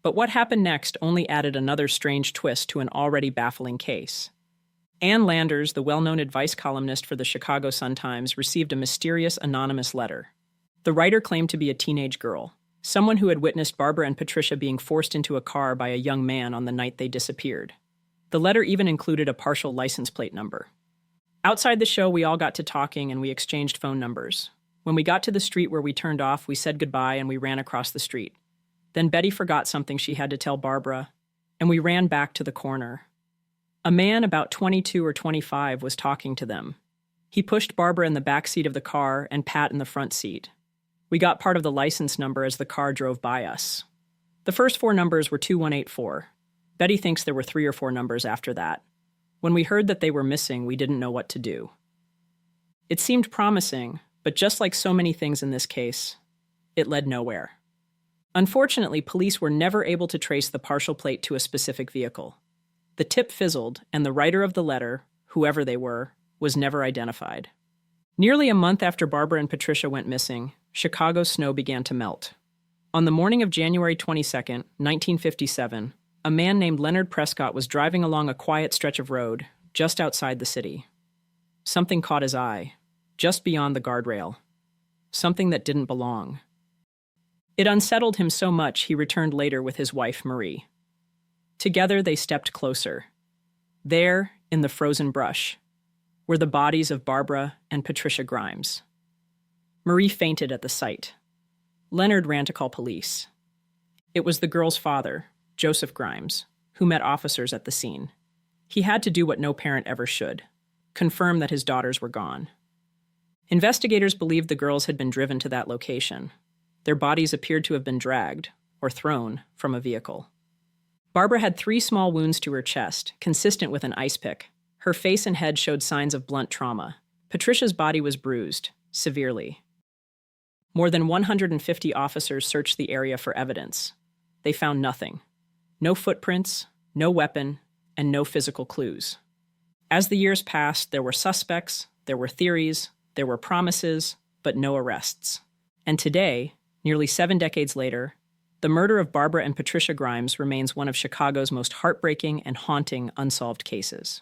But what happened next only added another strange twist to an already baffling case. Ann Landers, the well-known advice columnist for the Chicago Sun-Times, received a mysterious anonymous letter. The writer claimed to be a teenage girl, someone who had witnessed Barbara and Patricia being forced into a car by a young man on the night they disappeared. The letter even included a partial license plate number. Outside the show, we all got to talking and we exchanged phone numbers. When we got to the street where we turned off, we said goodbye and we ran across the street. Then Betty forgot something she had to tell Barbara, and we ran back to the corner. A man about 22 or 25 was talking to them. He pushed Barbara in the back seat of the car and Pat in the front seat. We got part of the license number as the car drove by us. The first four numbers were 2184. Betty thinks there were 3 or 4 numbers after that. When we heard that they were missing, we didn't know what to do. It seemed promising, but just like so many things in this case, it led nowhere. Unfortunately, police were never able to trace the partial plate to a specific vehicle. The tip fizzled, and the writer of the letter, whoever they were, was never identified. Nearly a month after Barbara and Patricia went missing, Chicago's snow began to melt. On the morning of January 22, 1957, a man named Leonard Prescott was driving along a quiet stretch of road just outside the city. Something caught his eye, just beyond the guardrail. Something that didn't belong. It unsettled him so much he returned later with his wife, Marie. Together, they stepped closer. There, in the frozen brush, were the bodies of Barbara and Patricia Grimes. Marie fainted at the sight. Leonard ran to call police. It was the girl's father, Joseph Grimes, who met officers at the scene. He had to do what no parent ever should, confirm that his daughters were gone. Investigators believed the girls had been driven to that location. Their bodies appeared to have been dragged, or thrown, from a vehicle. Barbara had 3 small wounds to her chest, consistent with an ice pick. Her face and head showed signs of blunt trauma. Patricia's body was bruised, severely. More than 150 officers searched the area for evidence. They found nothing. No footprints, no weapon, and no physical clues. As the years passed, there were suspects, there were theories, there were promises, but no arrests. And today, nearly 7 decades later, the murder of Barbara and Patricia Grimes remains one of Chicago's most heartbreaking and haunting unsolved cases.